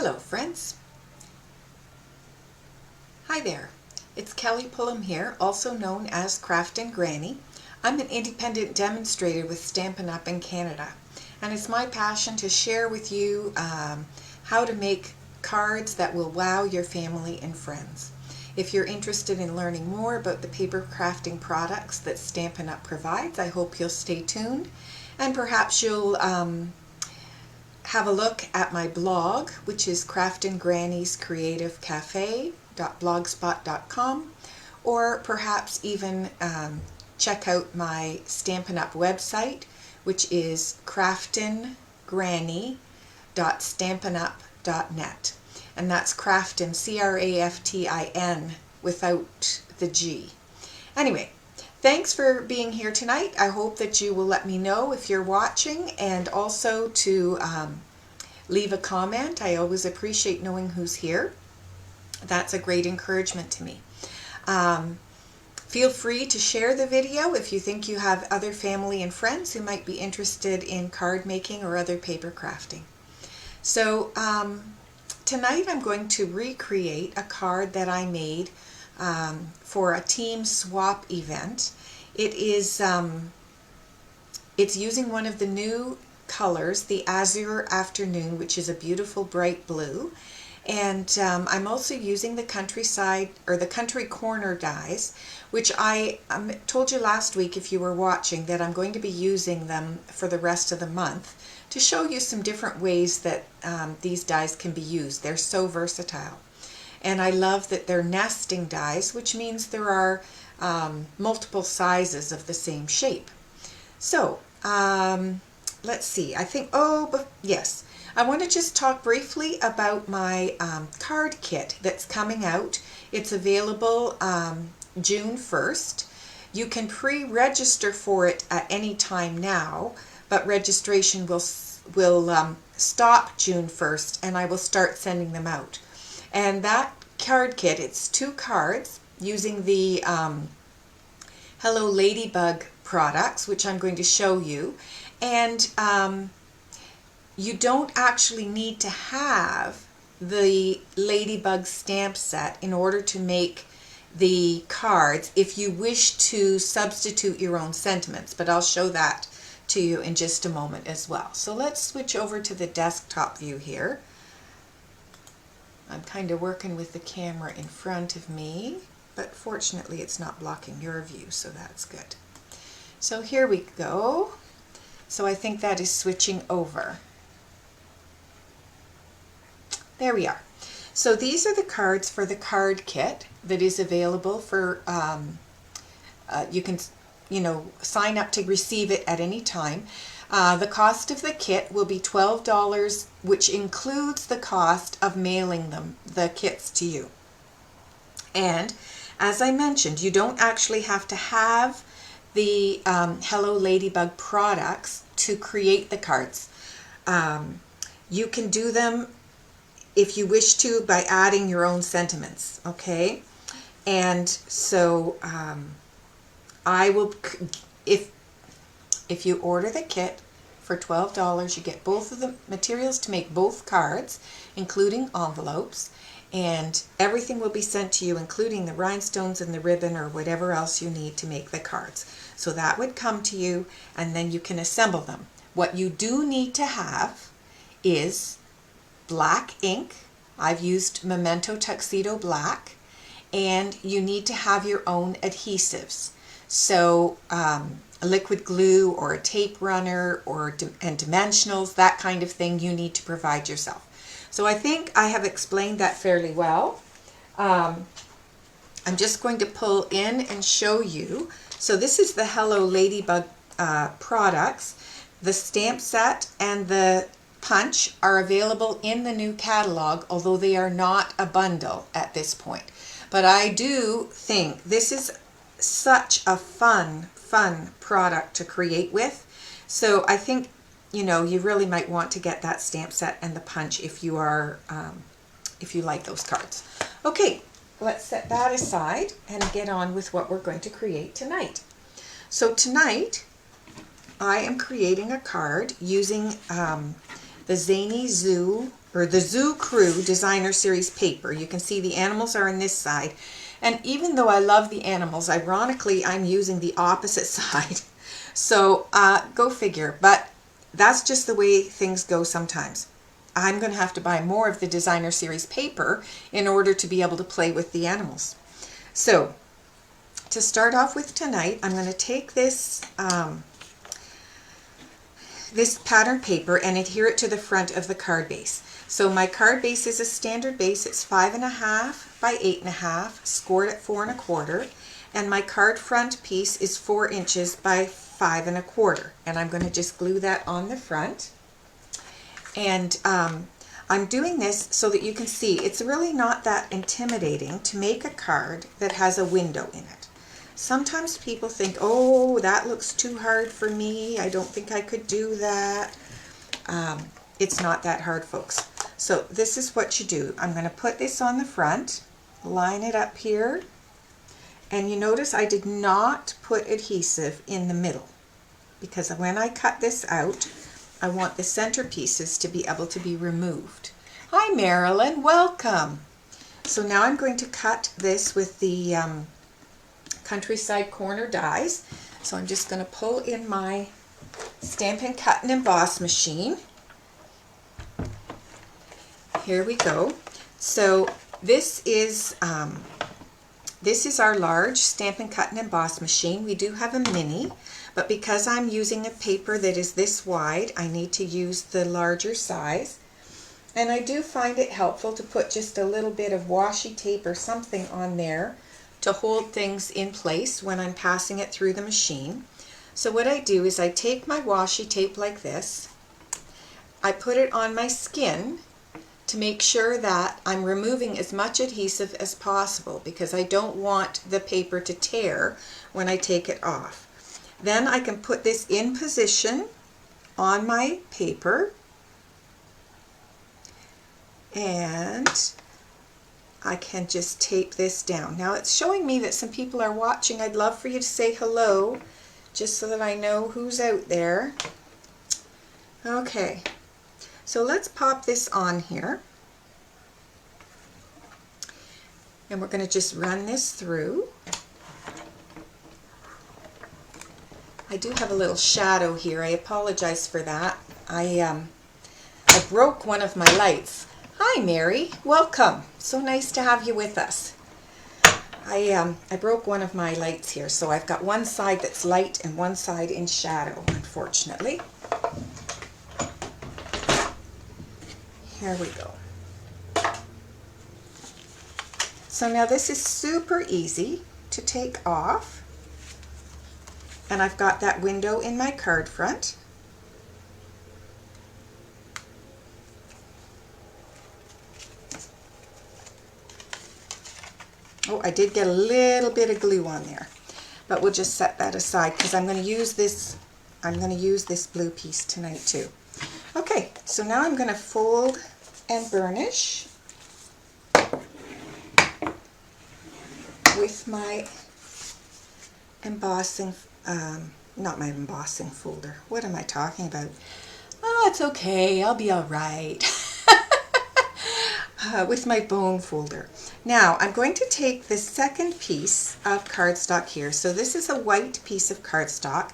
Hello friends. Hi there. It's Kelly Pullum here, also known as Craftin' Granny. I'm an independent demonstrator with Stampin' Up! In Canada, and it's my passion to share with you how to make cards that will wow your family and friends. If you're interested in learning more about the paper crafting products that Stampin' Up! Provides, I hope you'll stay tuned, and perhaps you'll have a look at my blog, which is Craftin' Granny's Creative Cafe.blogspot.com, or perhaps even check out my Stampin' Up! Website, which is craftingranny.stampinup.net, and that's Craftin', C-R-A-F-T-I-N, without the G. Anyway, thanks for being here tonight. I hope that you will let me know if you're watching, and also to leave a comment. I always appreciate knowing who's here. That's a great encouragement to me. Feel free to share the video if you think you have other family and friends who might be interested in card making or other paper crafting. So tonight I'm going to recreate a card that I made for a team swap event. It is it's using one of the new colors, the Azure Afternoon, which is a beautiful bright blue, and I'm also using the countryside or the country corner dies, which I told you last week, if you were watching, that I'm going to be using them for the rest of the month to show you some different ways that these dies can be used. They're so versatile. And I love that they're nesting dies, which means there are multiple sizes of the same shape. So let's see, I think, yes, I want to just talk briefly about my card kit that's coming out. It's available June 1st. You can pre-register for it at any time now, but registration will stop June 1st, and I will start sending them out. And that card kit, it's 2 cards using the Hello Ladybug products, which I'm going to show you. And you don't actually need to have the Ladybug stamp set in order to make the cards if you wish to substitute your own sentiments, but I'll show that to you in just a moment as well. So let's switch over to the desktop view here. I'm kind of working with the camera in front of me, but fortunately it's not blocking your view, so that's good. So here we go. So I think that is switching over. There we are. So these are the cards for the card kit that is available for, you can, sign up to receive it at any time. The cost of the kit will be $12, which includes the cost of mailing the kits to you. And as I mentioned, you don't actually have to have the Hello Ladybug products to create the cards. You can do them if you wish to by adding your own sentiments, okay? And so I will, if you order the kit for $12, you get both of the materials to make both cards, including envelopes, and everything will be sent to you, including the rhinestones and the ribbon or whatever else you need to make the cards. So that would come to you, and then you can assemble them. What you do need to have is black ink. I've used Memento Tuxedo Black, and you need to have your own adhesives. So a liquid glue or a tape runner and dimensionals, that kind of thing, you need to provide yourself. So I think I have explained that fairly well. I'm just going to pull in and show you. So this is the Hello Ladybug products. The stamp set and the punch are available in the new catalog, although they are not a bundle at this point. But I do think this is such a fun product to create with. So I think, you really might want to get that stamp set and the punch if you are, if you like those cards. Okay, let's set that aside and get on with what we're going to create tonight. So tonight I am creating a card using the Zany Zoo or the Zoo Crew Designer Series paper. You can see the animals are on this side. And even though I love the animals, ironically, I'm using the opposite side. So go figure. But that's just the way things go sometimes. I'm going to have to buy more of the Designer Series paper in order to be able to play with the animals. So to start off with tonight, I'm going to take this this pattern paper and adhere it to the front of the card base. So my card base is a standard base. It's 5.5 by 8.5, scored at 4 1/4, and my card front piece is 4 inches by 5 1/4. And I'm going to just glue that on the front. And I'm doing this so that you can see it's really not that intimidating to make a card that has a window in it. Sometimes people think, oh, that looks too hard for me. I don't think I could do that. It's not that hard, folks. So this is what you do. I'm going to put this on the front, line it up here, and you notice I did not put adhesive in the middle because when I cut this out, I want the center pieces to be able to be removed. Hi Marilyn, welcome. So now I'm going to cut this with the Countryside Corner dies. So I'm just going to pull in my Stampin' Cut and Emboss machine. Here we go. So this is our large Stampin' Cut and Emboss machine. We do have a mini, but because I'm using a paper that is this wide, I need to use the larger size. And I do find it helpful to put just a little bit of washi tape or something on there to hold things in place when I'm passing it through the machine. So what I do is I take my washi tape like this, I put it on my skin to make sure that I'm removing as much adhesive as possible because I don't want the paper to tear when I take it off. Then I can put this in position on my paper and I can just tape this down. Now it's showing me that some people are watching. I'd love for you to say hello just so that I know who's out there. Okay, so let's pop this on here. And we're going to just run this through. I do have a little shadow here. I apologize for that. I broke one of my lights. Hi Mary, welcome. So nice to have you with us. I broke one of my lights here, so I've got one side that's light and one side in shadow, unfortunately. Here we go. So now this is super easy to take off. And I've got that window in my card front. Oh, I did get a little bit of glue on there, but we'll just set that aside because I'm going to use this blue piece tonight too. Okay, so now I'm going to fold and burnish with my embossing, not my embossing folder. What am I talking about? Oh, it's okay. I'll be all right. With my bone folder. Now I'm going to take the second piece of cardstock here. So this is a white piece of cardstock.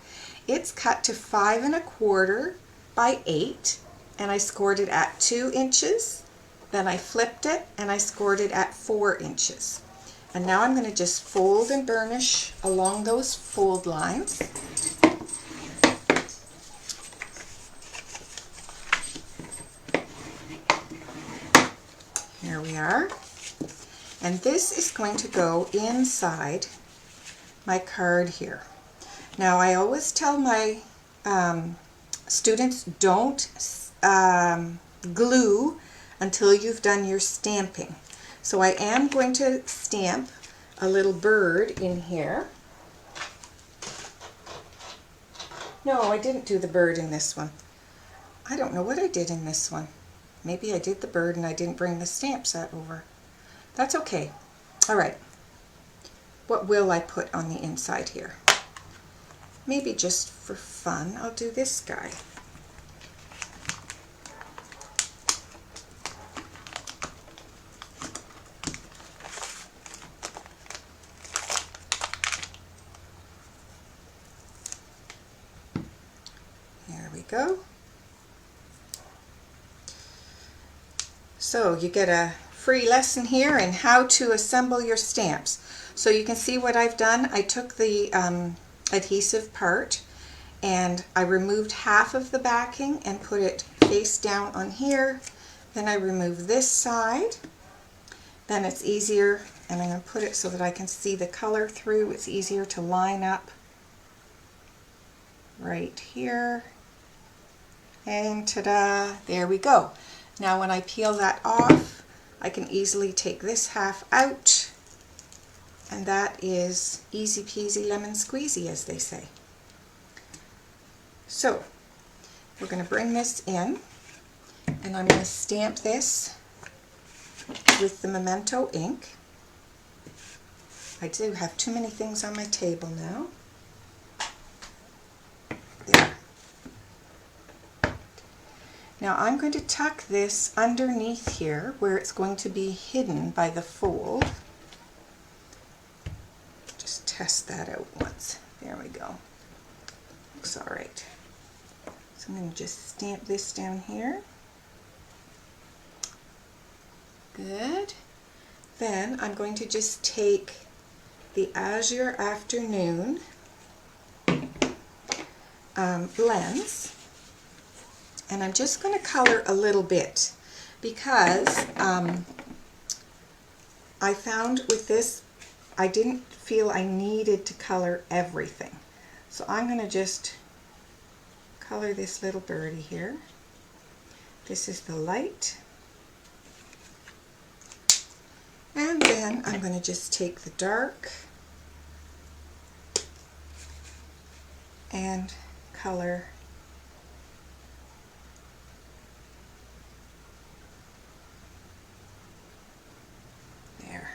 It's cut to 5 1/4 by 8, and I scored it at 2 inches. Then I flipped it and I scored it at 4 inches. And now I'm going to just fold and burnish along those fold lines. Here we are. And this is going to go inside my card here. Now I always tell my students, don't glue until you've done your stamping. So I am going to stamp a little bird in here. No, I didn't do the bird in this one. I don't know what I did in this one. Maybe I did the bird and I didn't bring the stamp set over. That's okay. All right. What will I put on the inside here? Maybe just for fun, I'll do this guy. There we go. So you get a free lesson here in how to assemble your stamps. So you can see what I've done. I took the adhesive part and I removed half of the backing and put it face down on here. Then I remove this side. Then it's easier, and I'm going to put it so that I can see the color through. It's easier to line up right here. And ta-da, there we go. Now when I peel that off, I can easily take this half out, and that is easy peasy lemon squeezy, as they say. So we're going to bring this in, and I'm going to stamp this with the Memento ink. I do have too many things on my table now. There. Now I'm going to tuck this underneath here where it's going to be hidden by the fold. Just test that out once. There we go. Looks all right. So I'm going to just stamp this down here. Good. Then I'm going to just take the Azure Afternoon blends, and I'm just going to color a little bit because I found with this I didn't feel I needed to color everything. So I'm going to just color this little birdie here. This is the light. And then I'm going to just take the dark and color there.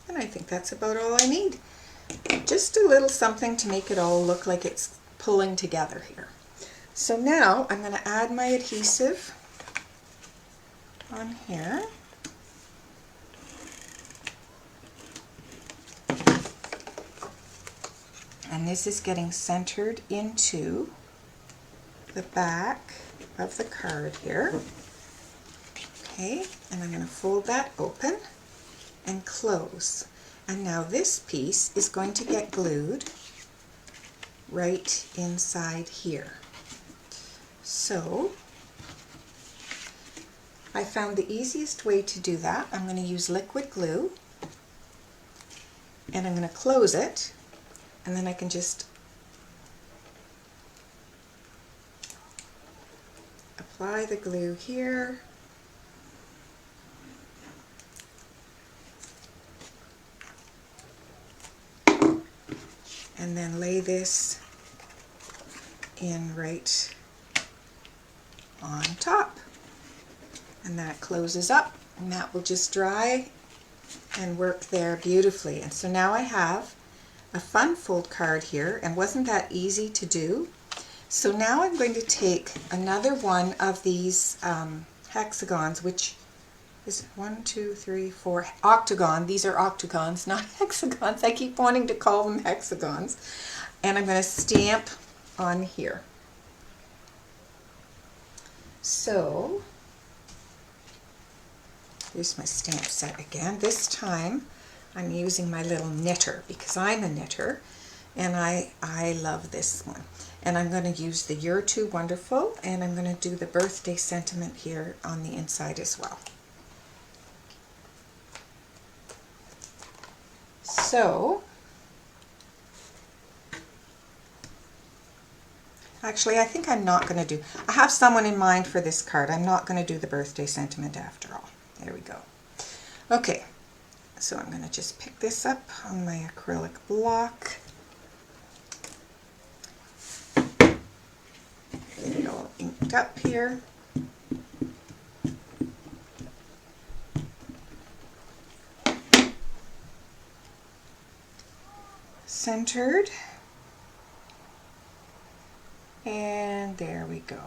And I think that's about all I need. Just a little something to make it all look like it's pulling together here. So now I'm going to add my adhesive on here. And this is getting centered into the back of the card here. Okay, and I'm going to fold that open and close. And now this piece is going to get glued right inside here. So I found the easiest way to do that. I'm going to use liquid glue, and I'm going to close it. And then I can just apply the glue here. And then lay this in right on top. And that closes up, and that will just dry and work there beautifully. And so now I have a fun fold card here, and wasn't that easy to do? So now I'm going to take another one of these hexagons, which is 1, 2, 3, 4 octagon. These are octagons, not hexagons. I keep wanting to call them hexagons. And I'm going to stamp on here. So here's my stamp set again. This time I'm using my little knitter because I'm a knitter, and I love this one. And I'm going to use the You're Too Wonderful, and I'm going to do the birthday sentiment here on the inside as well. So actually I think I'm not going to do, I have someone in mind for this card. I'm not going to do the birthday sentiment after all. There we go. Okay. So I'm going to just pick this up on my acrylic block. Get it all inked up here. Centered. And there we go.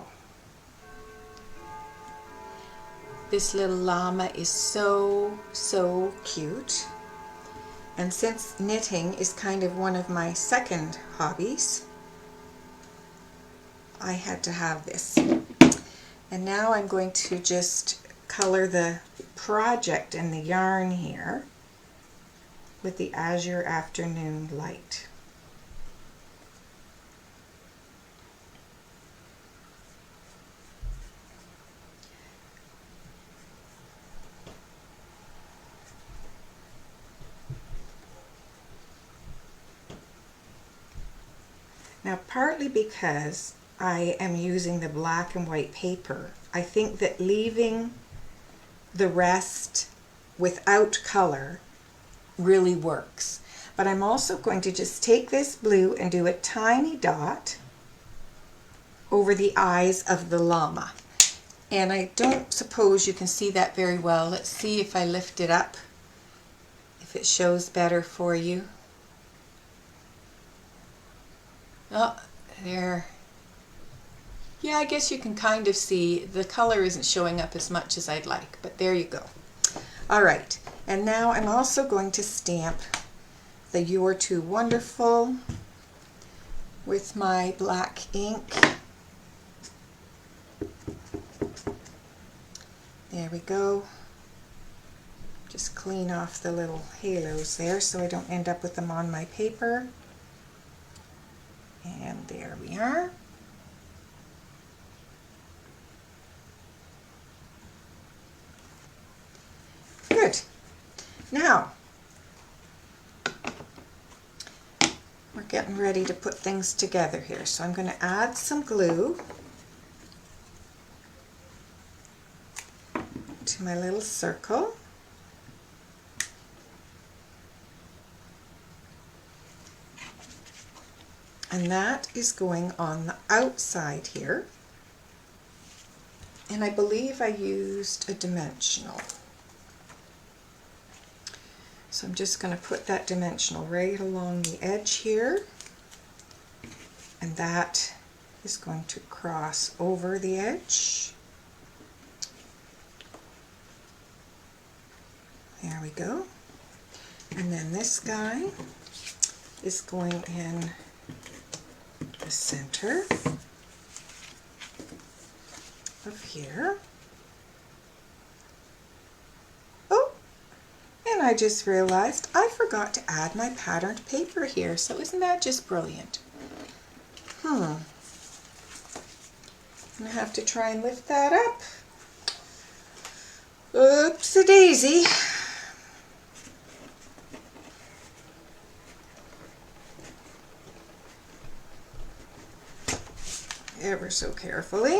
This little llama is so cute. And since knitting is kind of one of my second hobbies, I had to have this. And now I'm going to just color the project and the yarn here with the Azure Afternoon Light. Now, partly because I am using the black and white paper, I think that leaving the rest without color really works. But I'm also going to just take this blue and do a tiny dot over the eyes of the llama. And I don't suppose you can see that very well. Let's see if I lift it up, if it shows better for you. Oh, there. Yeah, I guess you can kind of see the color isn't showing up as much as I'd like, but there you go. All right, and now I'm also going to stamp the You're Too Wonderful with my black ink. There we go. Just clean off the little halos there so I don't end up with them on my paper. And there we are. Good. Now, we're getting ready to put things together here. So I'm going to add some glue to my little circle. And that is going on the outside here. And I believe I used a dimensional. So I'm just going to put that dimensional right along the edge here. And that is going to cross over the edge. There we go. And then this guy is going in the center of here. Oh, and I just realized I forgot to add my patterned paper here, so isn't that just brilliant? I'm gonna have to try and lift that up. Oops-a-daisy. Ever so carefully.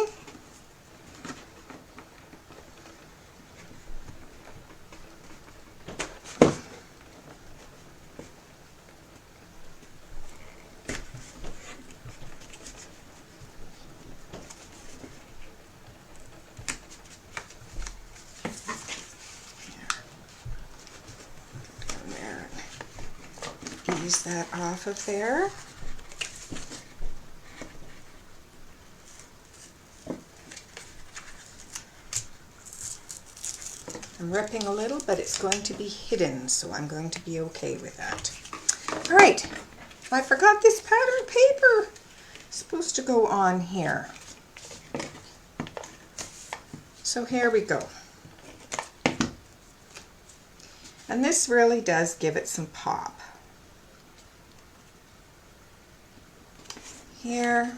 Ease that off of there. I'm ripping a little, but it's going to be hidden, so I'm going to be okay with that. All right, I forgot this pattern paper. It's supposed to go on here. So here we go. And this really does give it some pop. Here.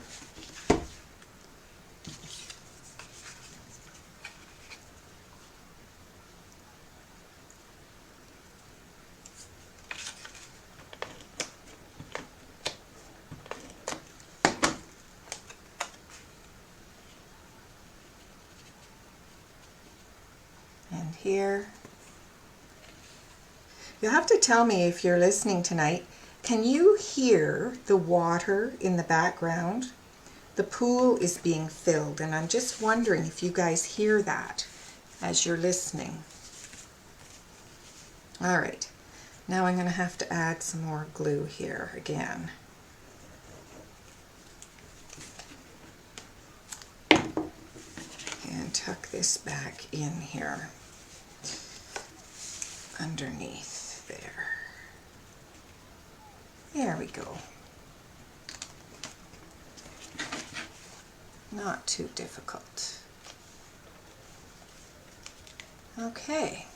And here. You'll have to tell me if you're listening tonight. Can you hear the water in the background? The pool is being filled, and I'm just wondering if you guys hear that as you're listening. All right, now I'm going to have to add some more glue here again. And tuck this back in here underneath there. There we go. Not too difficult. Okay.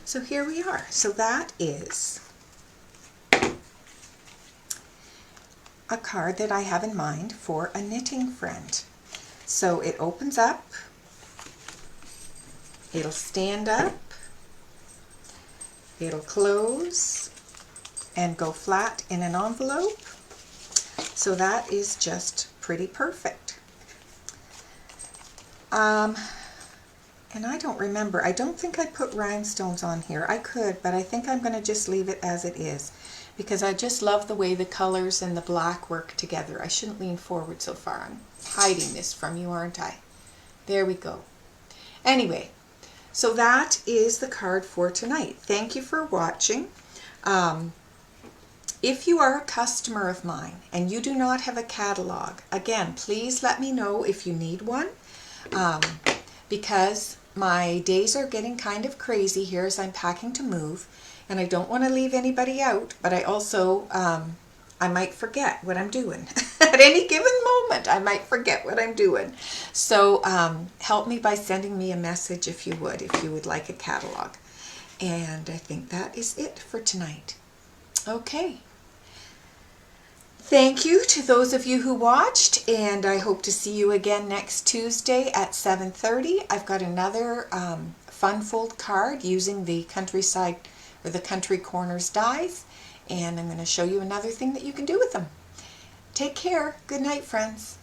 So here we are. So that is a card that I have in mind for a knitting friend. So it opens up, it'll stand up, it'll close, and go flat in an envelope. So that is just pretty perfect. And I don't remember, I don't think I put rhinestones on here. I could, but I think I'm going to just leave it as it is because I just love the way the colors and the black work together. I shouldn't lean forward so far. I'm hiding this from you, aren't I? There we go. Anyway, so that is the card for tonight. Thank you for watching. If you are a customer of mine and you do not have a catalog, again, please let me know if you need one. Because my days are getting kind of crazy here as I'm packing to move, and I don't want to leave anybody out, but I also, I might forget what I'm doing. At any given moment, I might forget what I'm doing. So help me by sending me a message if you would like a catalog. And I think that is it for tonight. Okay. Thank you to those of you who watched, and I hope to see you again next Tuesday at 7:30. I've got another fun fold card using the countryside or the country corners dies, and I'm going to show you another thing that you can do with them. Take care. Good night, friends.